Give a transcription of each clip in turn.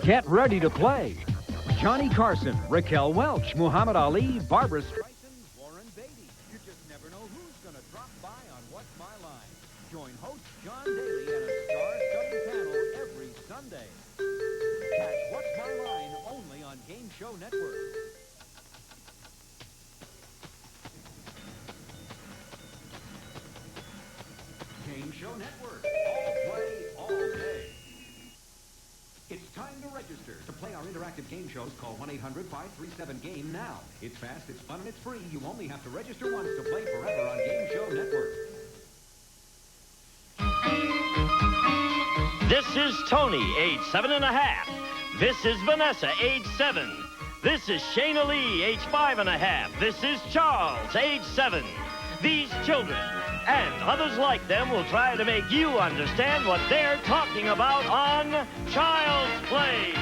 Get ready to play. Johnny Carson, Raquel Welch, Muhammad Ali, Barbara Streisand, Warren Beatty. You just never know who's going to drop by on What's My Line. Join host John Daly and a star-studded panel every Sunday. Catch What's My Line only on Game Show Network. Game Show Network. All play, all day. It's time to register. To play our interactive game shows, call 1-800-537-GAME now. It's fast, it's fun, and it's free. You only have to register once to play forever on Game Show Network. This is Tony, age 7.5. This is Vanessa, age 7. This is Shayna Lee, age 5.5. This is Charles, age 7. These children and others like them will try to make you understand what they're talking about on Child's Play.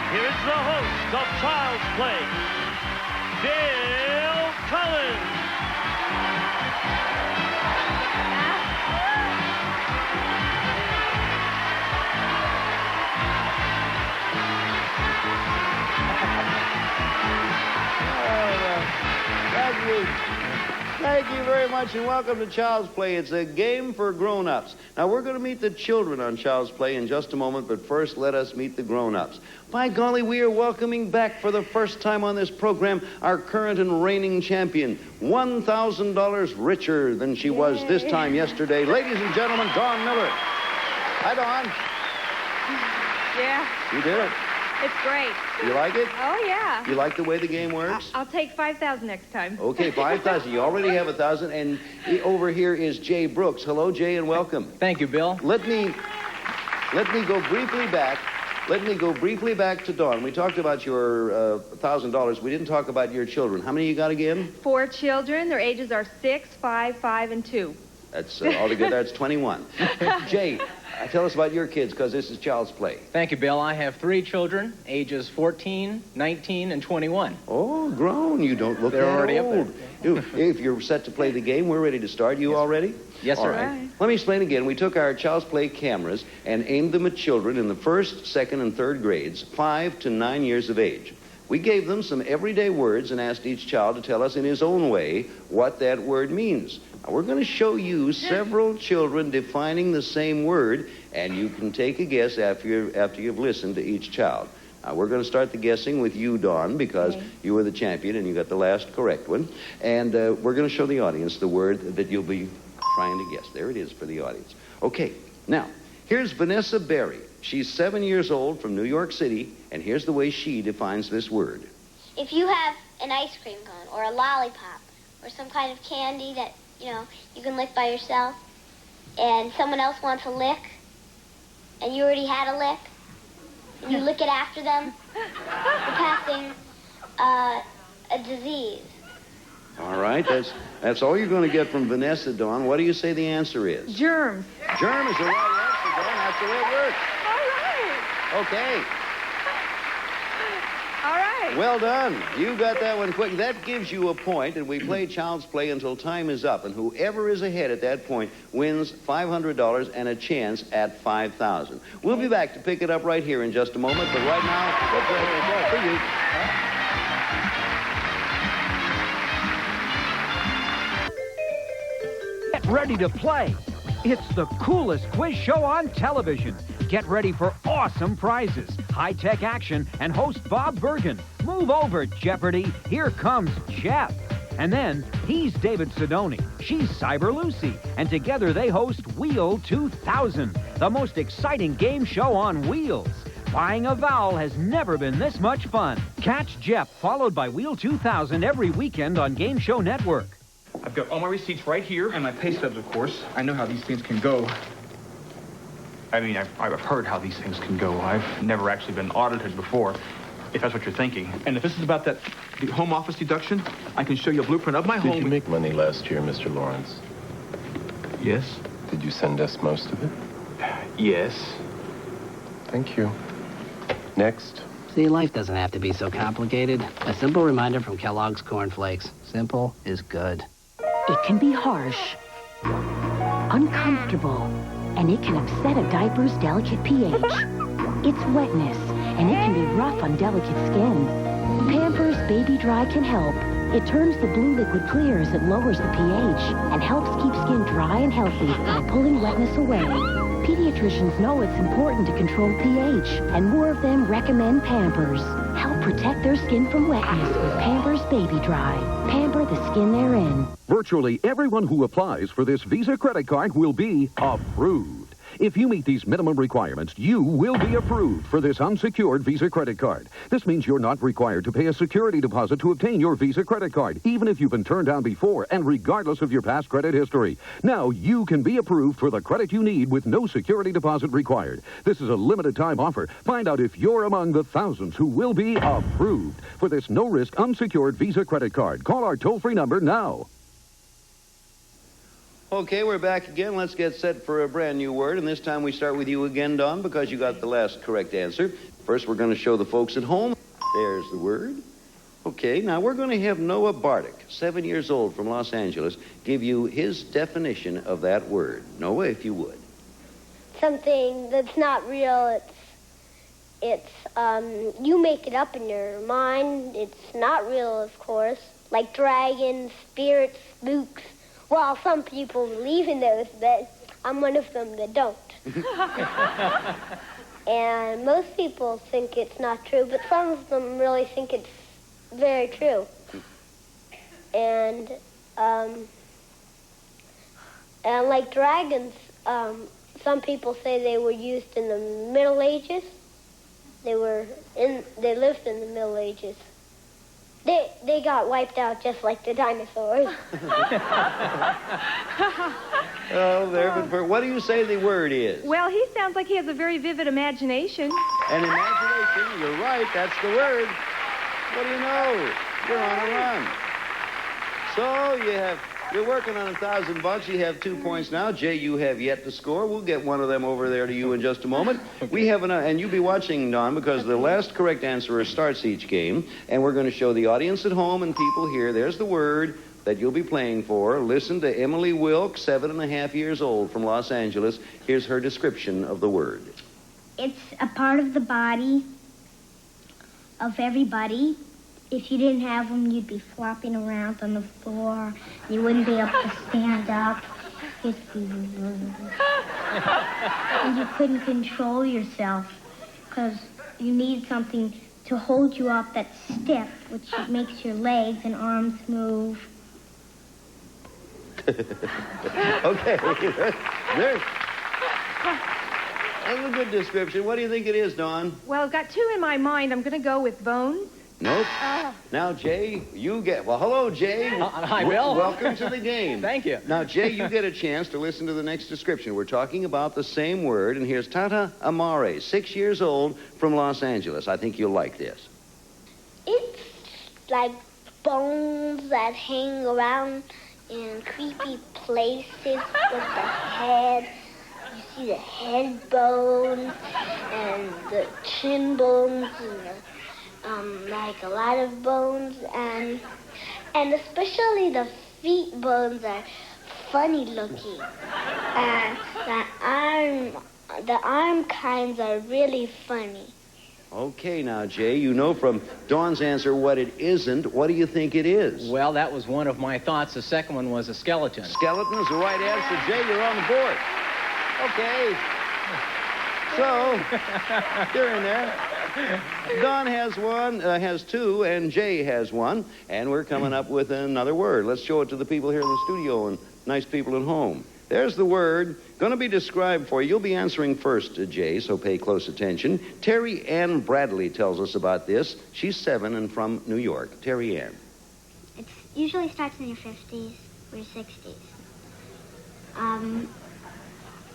Here's the host of Child's Play, Bill Collins. Thank you very much, and welcome to Child's Play. It's a game for grown-ups. Now, we're going to meet the children on Child's Play in just a moment, but first, let us meet the grown-ups. By golly, we are welcoming back for the first time on this program our current and reigning champion, $1,000 richer than she was this time yesterday. Ladies and gentlemen, Dawn Miller. Hi, Dawn. Yeah. You did it. It's great. You like it? Oh, yeah. You like the way the game works? I'll take 5,000 next time. Okay, 5,000. You already have 1,000. And over here is Jay Brooks. Hello, Jay, and welcome. Thank you, Bill. Let me go briefly back. Let me go briefly back to Dawn. We talked about your $1,000. We didn't talk about your children. How many you got again? 4 children. Their ages are 6, 5, 5, and 2. That's altogether, that's 21. Jay, tell us about your kids, because this is Child's Play. Thank you, Bill. I have 3 children, ages 14, 19, and 21. Oh, grown. You don't look They're that already old. up there. If you're set to play the game, we're ready to start. You all ready? Yes, all sir. right. Let me explain again. We took our Child's Play cameras and aimed them at children in the 1st, 2nd, and 3rd grades, 5 to 9 years of age. We gave them some everyday words and asked each child to tell us in his own way what that word means. Now, we're going to show you several children defining the same word, and you can take a guess after you've listened to each child. Now, we're going to start the guessing with you, Dawn, because you were the champion and you got the last correct one. And we're going to show the audience the word that you'll be trying to guess. There it is for the audience. Okay, now, here's Vanessa Berry. She's 7 years old from New York City, and here's the way she defines this word. If you have an ice cream cone or a lollipop or some kind of candy that, you can lick by yourself, and someone else wants a lick, and you already had a lick, and you lick it after them, you're passing a disease. All right, that's all you're going to get from Vanessa, Dawn. What do you say the answer is? Germs. Germ is the right answer, Dawn. That's the way it works. All right. Okay. All right. Well done. You got that one quick. That gives you a point, and we play Child's Play until time is up, and whoever is ahead at that point wins $500 and a chance at $5,000. We'll be back to pick it up right here in just a moment, but right now, let's play for you. Get ready to play. It's the coolest quiz show on television. Get ready for awesome prizes, high-tech action, and host Bob Bergen. Move over, Jeopardy! Here comes Jeff. And then, he's David Sidoni. She's Cyber Lucy. And together they host Wheel 2000, the most exciting game show on wheels. Buying a vowel has never been this much fun. Catch Jeff, followed by Wheel 2000 every weekend on Game Show Network. I've got all my receipts right here, and my pay stubs, of course. I know how these things can go. I mean, I've heard how these things can go. I've never actually been audited before, if that's what you're thinking. And if this is about the home office deduction, I can show you a blueprint of my home. Did you make money last year, Mr. Lawrence? Yes. Did you send us most of it? Yes. Thank you. Next. See, life doesn't have to be so complicated. A simple reminder from Kellogg's Corn Flakes. Simple is good. It can be harsh, uncomfortable, and it can upset a diaper's delicate pH. It's wetness, and it can be rough on delicate skin. Pampers Baby Dry can help. It turns the blue liquid clear as it lowers the pH and helps keep skin dry and healthy by pulling wetness away. Pediatricians know it's important to control pH, and more of them recommend Pampers. Help protect their skin from wetness with Pampers Baby Dry. Pamper the skin they're in. Virtually everyone who applies for this Visa credit card will be approved. If you meet these minimum requirements, you will be approved for this unsecured Visa credit card. This means you're not required to pay a security deposit to obtain your Visa credit card, even if you've been turned down before and regardless of your past credit history. Now you can be approved for the credit you need with no security deposit required. This is a limited time offer. Find out if you're among the thousands who will be approved for this no-risk unsecured Visa credit card. Call our toll-free number now. Okay, we're back again. Let's get set for a brand new word, and this time we start with you again, Don, because you got the last correct answer. First, we're going to show the folks at home. There's the word. Okay, now we're going to have Noah Bartik, 7 years old from Los Angeles, give you his definition of that word. Noah, if you would. Something that's not real. You make it up in your mind. It's not real, of course. Like dragons, spirits, spooks. Well, some people believe in those, but I'm one of them that don't. And most people think it's not true, but some of them really think it's very true. And like dragons, some people say they were used in the Middle Ages. They lived in the Middle Ages. They got wiped out just like the dinosaurs. But what do you say the word is? Well, he sounds like he has a very vivid imagination. An imagination, you're right, that's the word. What do you know? You're on a run. So you're working on $1,000. You have 2 points now. Jay, you have yet to score. We'll get one of them over there to you in just a moment. We have and you'll be watching, Don, because the last correct answerer starts each game, and we're going to show the audience at home and people here. There's the word that you'll be playing for. Listen to Emily Wilkes, 7.5 years old from Los Angeles. Here's her description of the word. It's a part of the body of everybody. If you didn't have them, you'd be flopping around on the floor. You wouldn't be able to stand up. And you couldn't control yourself because you need something to hold you up that's stiff, which makes your legs and arms move. Okay. That's a good description. What do you think it is, Dawn? Well, I've got two in my mind. I'm going to go with bones. Nope. Now, Jay, you get... Well, hello, Jay. Hi, Bill. Welcome to the game. Thank you. Now, Jay, you get a chance to listen to the next description. We're talking about the same word, and here's Tata Amare, 6 years old, from Los Angeles. I think you'll like this. It's like bones that hang around in creepy places with the head. You see the head bones and the chin bones and like a lot of bones, and especially the feet bones are funny looking, and the arm kinds are really funny. Okay, now, Jay, you know from Dawn's answer what it isn't. What do you think it is? Well, that was one of my thoughts. The second one was a skeleton. Skeleton is the right answer. Jay, you're on the board. Okay. So, you're in there. Don has two, and Jay has one, and we're coming up with another word. Let's show it to the people here in the studio and nice people at home. There's the word. Going to be described for you. You'll be answering first, Jay, so pay close attention. Terry Ann Bradley tells us about this. She's 7 and from New York. Terry Ann. It usually starts in your 50s or your 60s.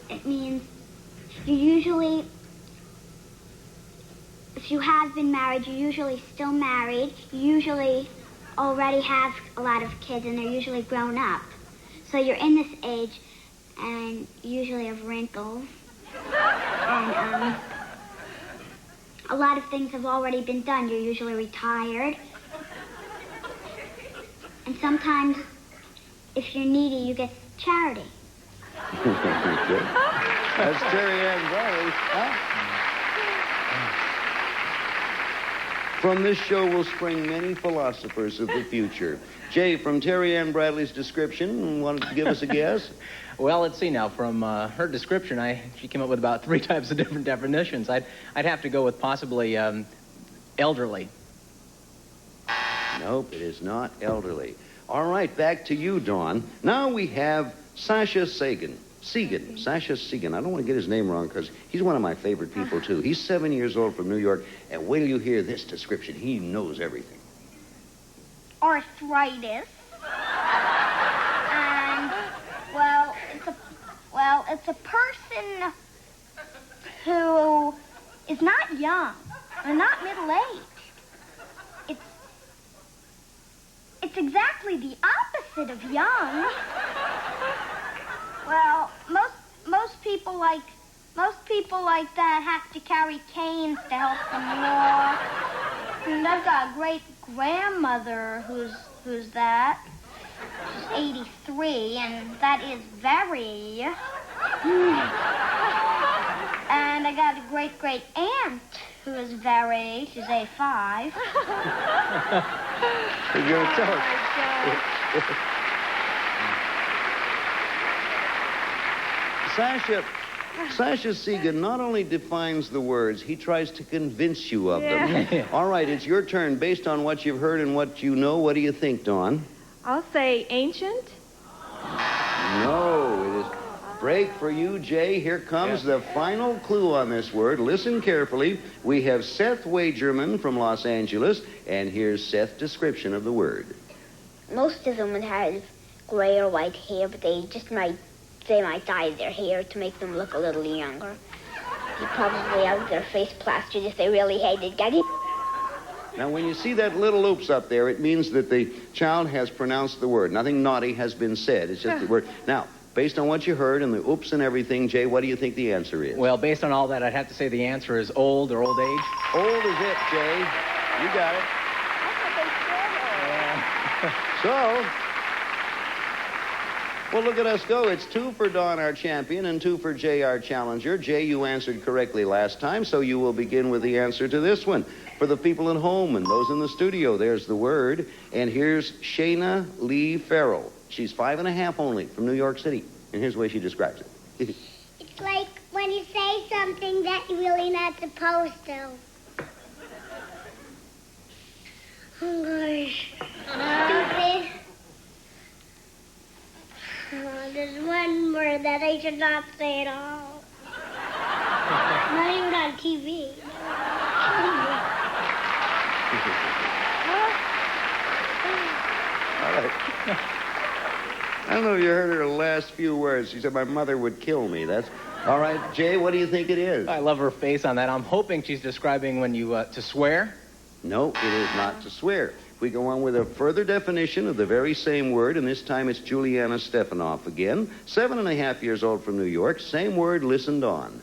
It means you usually, if you have been married, you're usually still married. You usually already have a lot of kids, and they're usually grown up. So you're in this age, and you usually have wrinkles. And a lot of things have already been done. You're usually retired. And sometimes, if you're needy, you get charity. That's Terry Ann Bradley. Huh? From this show will spring many philosophers of the future. Jay, from Terry Ann Bradley's description, want to give us a guess? Well, let's see now. From her description, she came up with about 3 types of different definitions. I'd have to go with possibly elderly. Nope, it is not elderly. All right, back to you, Dawn. Now we have Sasha Sasha Segan. I don't want to get his name wrong because he's one of my favorite people, too. He's 7 years old from New York, and wait till you hear this description. He knows everything. Arthritis. And, it's a person who is not young and not middle-aged. It's exactly the opposite of young. Well, most people like that have to carry canes to help them walk. And I've got a great grandmother who's that. She's 83, and that is very. And I got a great aunt who is very. She's A5. You're going to tell us. Sasha Segan not only defines the words, he tries to convince you of them. All right, it's your turn. Based on what you've heard and what you know, what do you think, Dawn? I'll say ancient. No, it is break for you, Jay. Here comes the final clue on this word. Listen carefully. We have Seth Wagerman from Los Angeles, and here's Seth's description of the word. Most of them would have gray or white hair, but they might dye their hair to make them look a little younger. They'd probably have their face plastered if they really hated getting. Now, when you see that little oops up there, it means that the child has pronounced the word. Nothing naughty has been said. It's just the word. Now, based on what you heard and the oops and everything, Jay, what do you think the answer is? Well, based on all that, I'd have to say the answer is old or old age. Old is it, Jay. You got it. So, well, look at us go. It's 2 for Dawn, our champion, and 2 for Jay, our challenger. Jay, you answered correctly last time, so you will begin with the answer to this one. For the people at home and those in the studio, there's the word. And here's Shayna Lee Farrell. She's 5.5 only from New York City. And here's the way she describes it. It's like when you say something that you're really not supposed to. Oh, gosh. Stupid. There's one word that I should not say at all. Not even on TV. All right. I don't know if you heard her last few words. She said, my mother would kill me. That's... All right, Jay, what do you think it is? I love her face on that. I'm hoping she's describing when you, to swear. No, it is not to swear. We go on with a further definition of the very same word, and this time it's Juliana Stefanoff again. 7.5 years old from New York. Same word, listened on.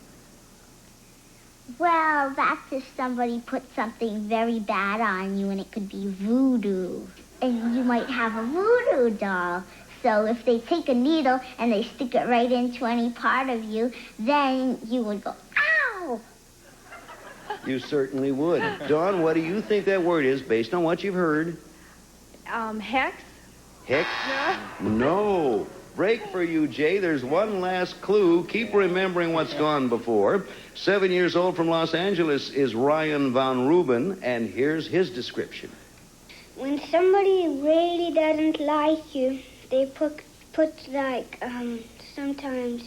Well, that's if somebody put something very bad on you, and it could be voodoo. And you might have a voodoo doll. So if they take a needle and they stick it right into any part of you, then you would go, ow! You certainly would. Dawn, what do you think that word is based on what you've heard? Hex. Hex? No. Break for you, Jay. There's one last clue. Keep remembering what's gone before. 7 years old from Los Angeles is Ryan Von Ruben, and here's his description. When somebody really doesn't like you, they put like, sometimes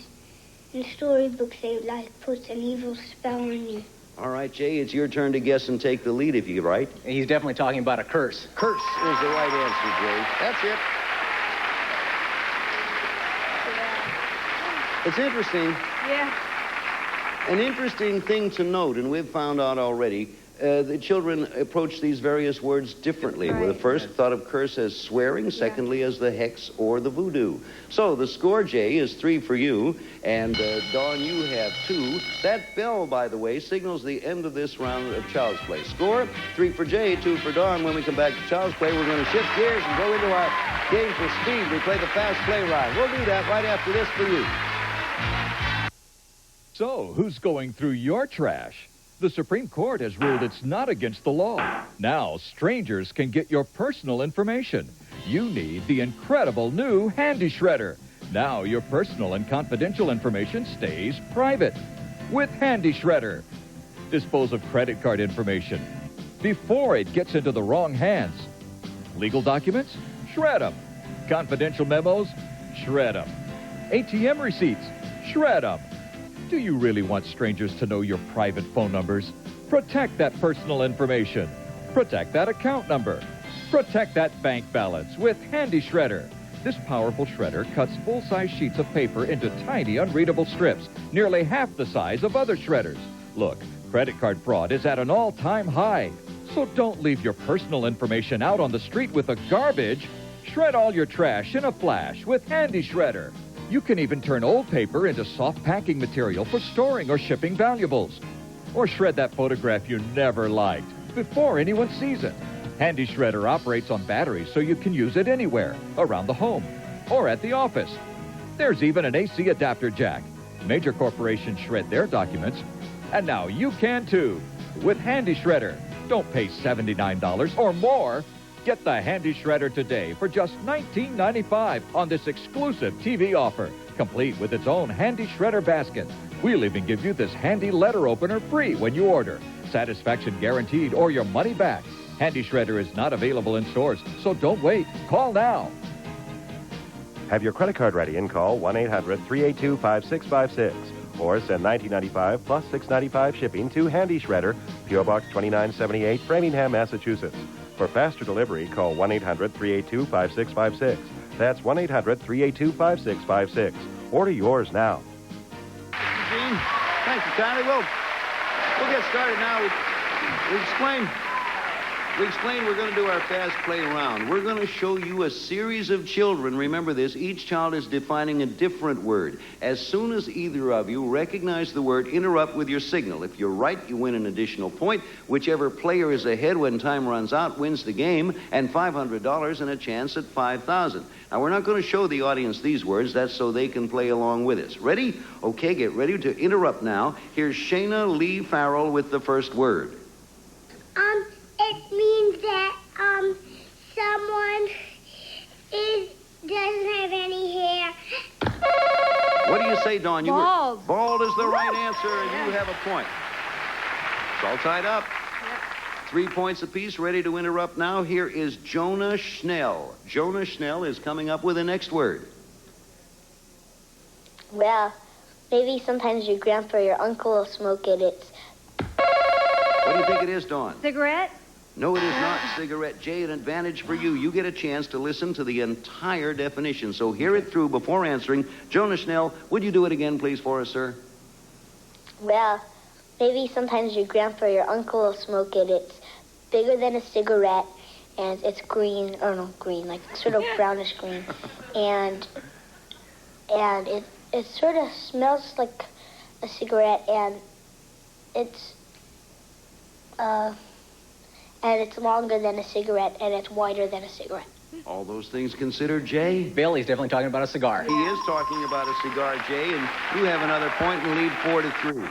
in storybooks they put an evil spell on you. All right, Jay, it's your turn to guess and take the lead if you're right. He's definitely talking about a curse. Curse is the right answer, Jay. That's it. It's interesting. Yeah. An interesting thing to note, and we've found out already, the children approach these various words differently. Right. With the first thought of curse as swearing, secondly as the hex or the voodoo. So the score, Jay, is 3 for you, and Dawn, you have 2. That bell, by the way, signals the end of this round of Child's Play. Score, 3 for Jay, 2 for Dawn. When we come back to Child's Play, we're going to shift gears and go into our game for speed. We play the fast play round. We'll do that right after this for you. So, who's going through your trash? The Supreme Court has ruled it's not against the law. Now, strangers can get your personal information. You need the incredible new Handy Shredder. Now, your personal and confidential information stays private. With Handy Shredder, dispose of credit card information before it gets into the wrong hands. Legal documents? Shred them. Confidential memos? Shred them. ATM receipts? Shred them. Do you really want strangers to know your private phone numbers? Protect that personal information. Protect that account number. Protect that bank balance with Handy Shredder. This powerful shredder cuts full-size sheets of paper into tiny, unreadable strips, nearly half the size of other shredders. Look, credit card fraud is at an all-time high. So don't leave your personal information out on the street with the garbage. Shred all your trash in a flash with Handy Shredder. You can even turn old paper into soft packing material for storing or shipping valuables. Or shred that photograph you never liked before anyone sees it. Handy Shredder operates on batteries so you can use it anywhere, around the home, or at the office. There's even an AC adapter jack. Major corporations shred their documents, and now you can too. With Handy Shredder, don't pay $79 or more. Get the Handy Shredder today for just $19.95 on this exclusive TV offer, complete with its own Handy Shredder basket. We'll even give you this handy letter opener free when you order. Satisfaction guaranteed or your money back. Handy Shredder is not available in stores, so don't wait. Call now. Have your credit card ready and call 1-800-382-5656 or send $19.95 plus $6.95 shipping to Handy Shredder, P.O. Box 2978, Framingham, Massachusetts. For faster delivery, call 1-800-382-5656. That's 1-800-382-5656. Order yours now. Gene, thank you, Connie. We'll get started now. We explained we're going to do our fast play round. We're going to show you a series of children. Remember this, each child is defining a different word. As soon as either of you recognize the word, interrupt with your signal. If you're right, you win an additional point. Whichever player is ahead when time runs out wins the game, and $500 and a chance at $5,000. Now, we're not going to show the audience these words. That's so they can play along with us. Ready? Okay, get ready to interrupt now. Here's Shayna Lee Farrell with the first word. It means that someone doesn't have any hair. What do you say, Dawn? Bald. Bald is the right answer, and you have a point. It's all tied up. Yep. 3 points apiece. Ready to interrupt now. Here is Jonah Schnell. Jonah Schnell is coming up with the next word. Well, maybe sometimes your grandpa or your uncle will smoke it. It's... What do you think it is, Dawn? Cigarette? No, it is not cigarette. Jay, an advantage for you. You get a chance to listen to the entire definition. So hear it through before answering. Jonah Schnell, would you do it again, please, for us, sir? Well, maybe sometimes your grandpa or your uncle will smoke it. It's bigger than a cigarette, and it's green, or no, green, like sort of brownish green. And it sort of smells like a cigarette, and it's longer than a cigarette, and it's wider than a cigarette. All those things considered, Jay? Bailey's definitely talking about a cigar. He is talking about a cigar, Jay, and you have another point and lead 4-3.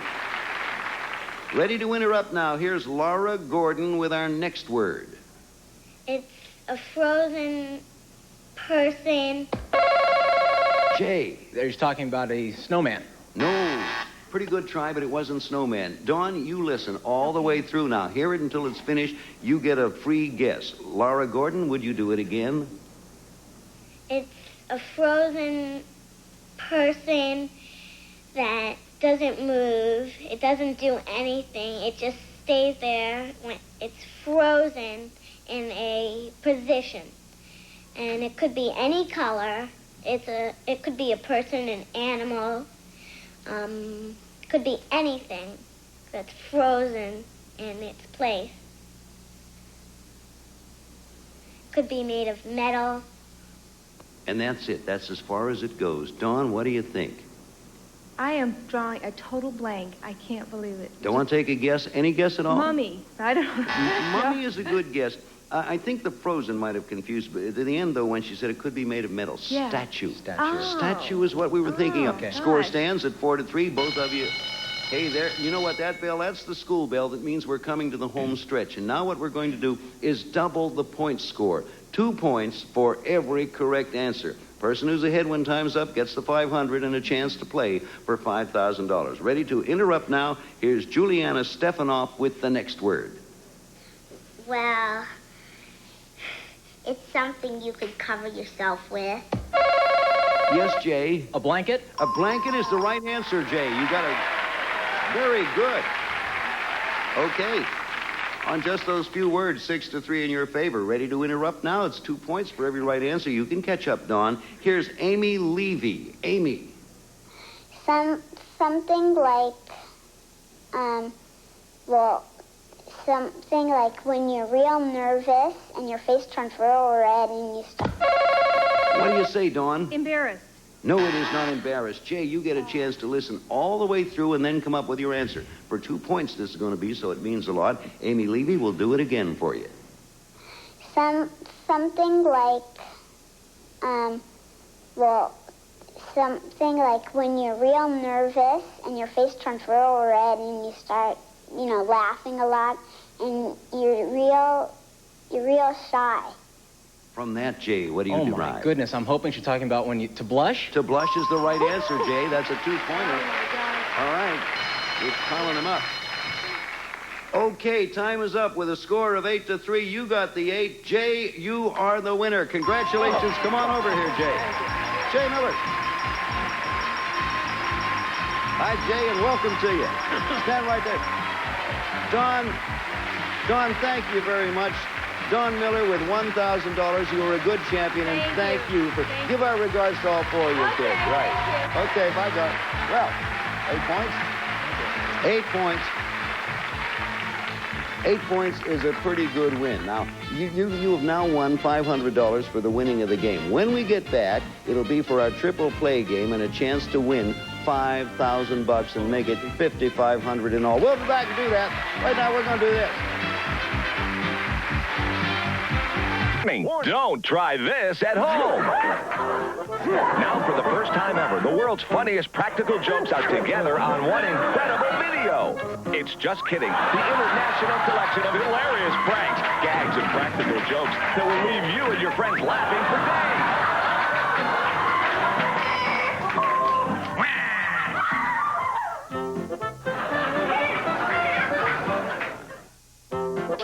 Ready to interrupt now. Here's Laura Gordon with our next word. It's a frozen person. Jay. He's talking about a snowman. No. Pretty good try, but it wasn't snowman. Dawn, you listen all the way through now. Hear it until it's finished. You get a free guess. Laura Gordon, would you do it again? It's a frozen person that doesn't move. It doesn't do anything. It just stays there when it's frozen in a position. And it could be any color. It could be a person, an animal. Could be anything that's frozen in its place. Could be made of metal. And that's it. That's as far as it goes. Dawn, what do you think? I am drawing a total blank. I can't believe it. Don't want to take a guess? Any guess at all? Mummy. I don't know. Mummy is a good guess. I think the frozen might have confused, but at the end, though, when she said it could be made of metal. Yeah. Statue. Oh. Statue is what we were thinking of. Okay. Score Gosh. stands at 4-3. Both of you Hey there, you know what that bell, that's the school bell. That means we're coming to the home stretch. And now what we're going to do is double the point score. 2 points for every correct answer. Person who's ahead when time's up gets the $500 and a chance to play for $5,000. Ready to interrupt now? Here's Juliana Stefanoff with the next word. Well, it's something you could cover yourself with. Yes, Jay? A blanket? A blanket is the right answer, Jay. You got it. Very good. Okay. On just those few words, 6-3 in your favor. Ready to interrupt now? It's 2 points for every right answer. You can catch up, Dawn. Here's Amy Levy. Amy. Something like, something like when you're real nervous and your face turns real red and you start. What do you say, Dawn? Embarrassed. No, it is not embarrassed. Jay, you get a chance to listen all the way through and then come up with your answer. For 2 points this is going to be, so it means a lot. Amy Levy will do it again for you. Something like, something like when you're real nervous and your face turns real red and you start, laughing a lot and you're real shy. From that, Jay, what do you derive? derive? Oh, my goodness. I'm hoping she's talking about to blush? To blush is the right answer, Jay. That's a 2-pointer. All right. You're piling them up. Okay, time is up with a score of 8-3. You got the 8. Jay, you are the winner. Congratulations. Come on over here, Jay. Jay Miller. Hi, Jay, and welcome to you. Stand right there. Dawn, thank you very much. Dawn Miller with $1,000. You were a good champion, and thank you for. Give our regards to all 4 of your kids. Right. Okay, bye, Dawn. Well, 8 points. 8 points. 8 points is a pretty good win. Now, you have now won $500 for the winning of the game. When we get back, it'll be for our triple play game and a chance to win $5,000 and make it $5,500 in all. We'll be back and do that. Right now, we're going to do this. Don't try this at home. Now, for the first time ever, the world's funniest practical jokes are together on one incredible video. It's Just Kidding, the international collection of hilarious pranks, gags, and practical jokes that will leave you and your friends laughing for days.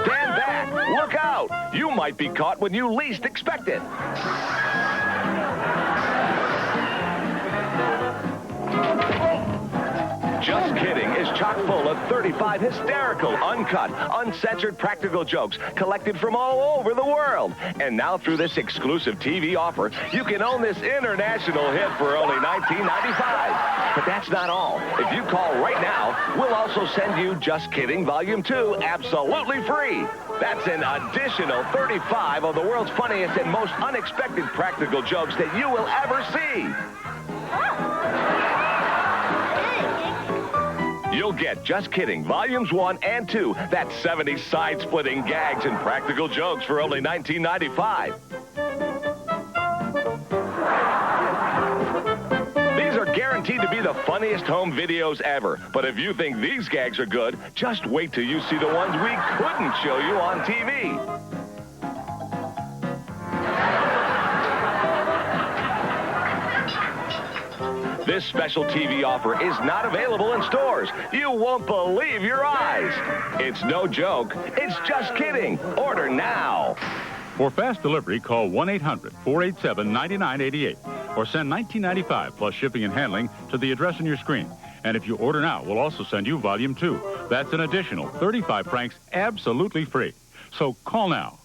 Stand back. Look out. You might be caught when you least expect it. Just Kidding is chock full of 35 hysterical, uncut, uncensored practical jokes collected from all over the world. And now through this exclusive TV offer, you can own this international hit for only $19.95. But that's not all. If you call right now, we'll also send you Just Kidding Volume 2 absolutely free. That's an additional 35 of the world's funniest and most unexpected practical jokes that you will ever see. You'll get Just Kidding Volumes 1 and 2. That's 70 side-splitting gags and practical jokes for only $19.95. These are guaranteed to be the funniest home videos ever. But if you think these gags are good, just wait till you see the ones we couldn't show you on TV. This special TV offer is not available in stores. You won't believe your eyes. It's no joke. It's Just Kidding. Order now. For fast delivery, call 1-800-487-9988 or send $19.95 plus shipping and handling to the address on your screen. And if you order now, we'll also send you Volume 2. That's an additional 35 pranks absolutely free. So call now.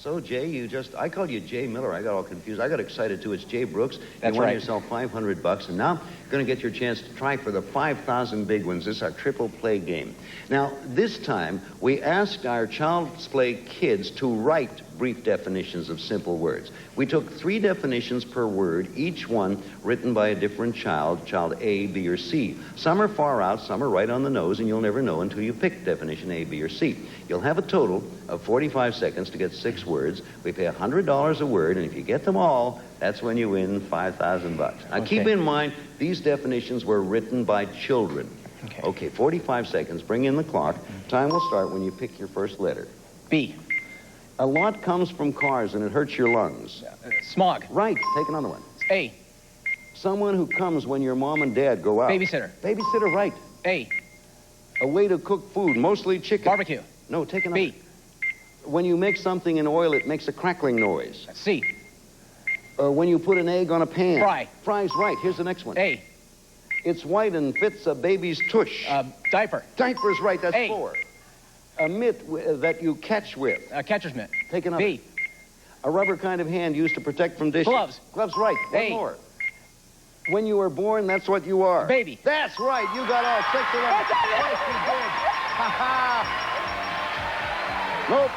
So, Jay, I called you Jay Miller. I got all confused. I got excited, too. It's Jay Brooks. That's you won right. yourself $500, and now you're going to get your chance to try for the 5,000 big ones. This is our triple play game. Now, this time, we asked our Child's Play kids to write brief definitions of simple words. We took 3 definitions per word, each one written by a different child A, B, or C. Some are far out, some are right on the nose, and you'll never know until you pick definition A, B, or C. You'll have a total of 45 seconds to get 6 words. We pay $100 a word, and if you get them all, that's when you win $5,000. Now, keep in mind, these definitions were written by children. Okay, 45 seconds. Bring in the clock. Time will start when you pick your first letter. B. A lot comes from cars, and it hurts your lungs. Smog. Right. Take another one. A. Someone who comes when your mom and dad go out. Babysitter. Babysitter, right. A. A way to cook food, mostly chicken. Barbecue. No, take another. B. When you make something in oil, it makes a crackling noise. C. When you put an egg on a pan. Fry. Fry's right. Here's the next one. A. It's white and fits a baby's tush. Diaper. Diaper's right. That's A. 4. A mitt that you catch with. A catcher's mitt. Take another. B. A rubber kind of hand used to protect from dishes. Gloves. Gloves right. One more. When you were born, that's what you are. Baby. That's right. You got all 6 of them. Yes, you did. Nope.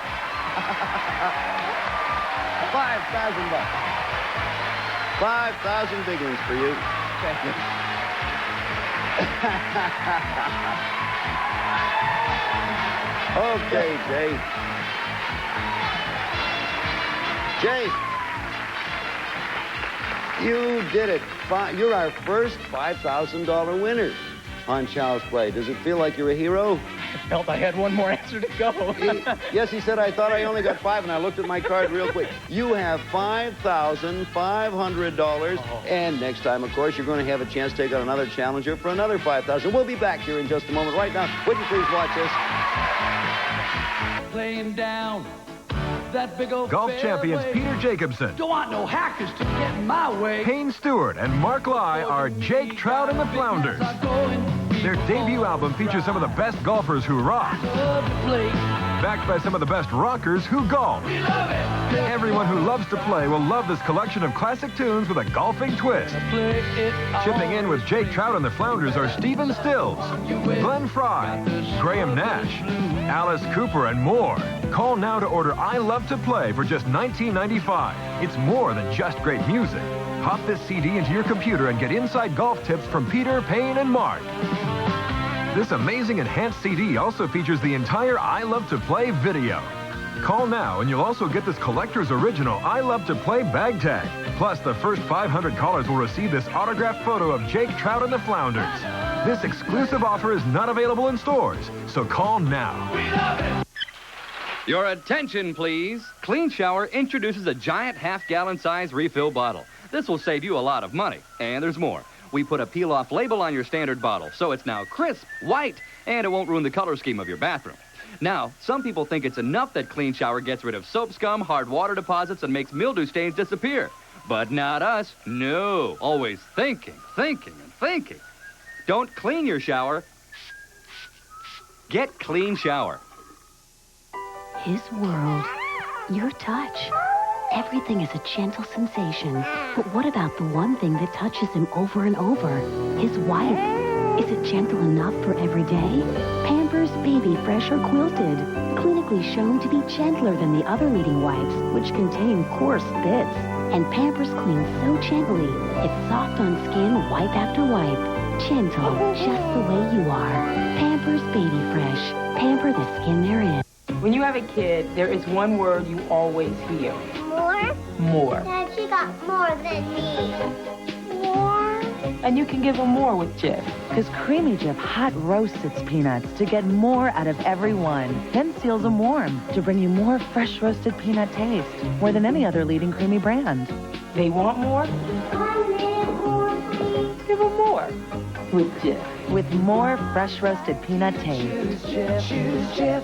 $5,000. 5,000 big ones for you. Thank you. Okay, Jay. Jay, you did it. You're our first $5,000 winner on Child's Play. Does it feel like you're a hero? I felt I had one more answer to go. Yes, he said, I thought I only got 5, and I looked at my card real quick. You have $5,500, and next time, of course, you're going to have a chance to take out another challenger for another $5,000. We'll be back here in just a moment. Right now, would you please watch this? Laying down that big old Golf champions Peter Jacobsen, don't want no hackers to get in my way. Payne Stewart, and Mark Lai are Jake Trout and the Flounders. Their debut album features some of the best golfers who rock, backed by some of the best rockers who golf. Everyone who loves to play will love this collection of classic tunes with a golfing twist. Chipping in with Jake Trout and the Flounders are Stephen Stills, Glenn Fry, Graham Nash, Alice Cooper, and more. Call now to order I Love to Play for just $19.95. It's more than just great music. Hop this CD into your computer and get inside golf tips from Peter, Payne, and Mark. This amazing enhanced CD also features the entire I Love to Play video. Call now and you'll also get this collector's original I Love to Play bag tag. Plus, the first 500 callers will receive this autographed photo of Jake Trout and the Flounders. This exclusive offer is not available in stores, so call now. Your attention, please. Clean Shower introduces a giant half-gallon size refill bottle. This will save you a lot of money. And there's more. We put a peel-off label on your standard bottle, so it's now crisp, white, and it won't ruin the color scheme of your bathroom. Now, some people think it's enough that Clean Shower gets rid of soap scum, hard water deposits, and makes mildew stains disappear. But not us. No. Always thinking, and thinking. Don't clean your shower. Get Clean Shower. His world. Your touch. Everything is a gentle sensation. But what about the one thing that touches him over and over? His wife. Is it gentle enough for every day? Pampers Baby Fresh or Quilted. Clinically shown to be gentler than the other leading wipes, which contain coarse bits. And Pampers cleans so gently, it's soft on skin wipe after wipe. Gentle, just the way you are. Pampers Baby Fresh. Pamper the skin they're in. When you have a kid, there is one word you always hear. More? More. Dad, she got more than me. More? And you can give them more with Jif. Because Creamy Jif hot roasts its peanuts to get more out of every one. Then seals them warm to bring you more fresh roasted peanut taste. More than any other leading creamy brand. They want more? Give them more with Jif. With more fresh roasted peanut taste. Choose Jif.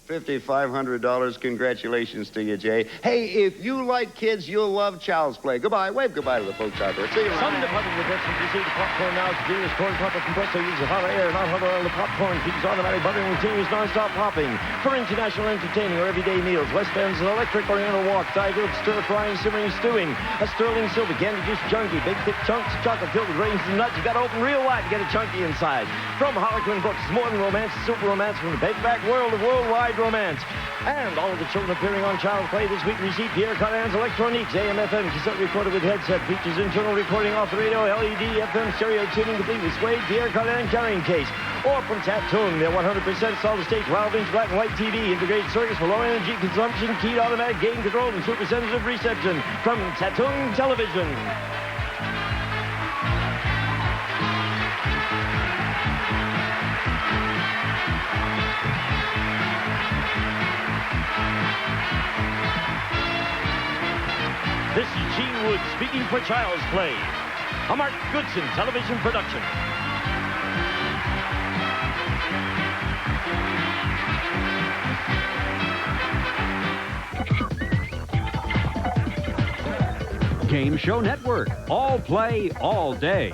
$5,500. Congratulations to you, Jay. Hey, if you like kids, you'll love Child's Play. Goodbye. Wave goodbye to the folks out there. See you around. Some department of veterans receive the popcorn now. Continuous corn popper compressor uses hot air, not hot oil. The popcorn keeps automatic buttering and continuous non-stop popping. For international entertaining or everyday meals, West Bend's an electric oriental wok, Thai-grilled stir-frying, simmering, stewing. A Sterling Silver candy juice junkie. Big, thick chunks of chocolate filled with raisins and nuts. You got to open real wide to get a chunky inside. From Harlequin Books, more than romance, super romance from the paperback world of worldwide Midnight Romance. And all of the children appearing on Child's Play this week receive Pierre Cardin's Electroniques, AM/FM cassette recorder with headset, features internal recording off the radio, LED, FM stereo tuning complete with suede, Pierre Cardin carrying case. Or from Taptoon, their 100% solid-state 12-inch black and white TV, integrated circuits for low energy consumption, keyed automatic gain control, and super sensitive reception from Taptoon Television. This is Gene Wood speaking for Child's Play, a Mark Goodson television production. Game Show Network. All play, all day.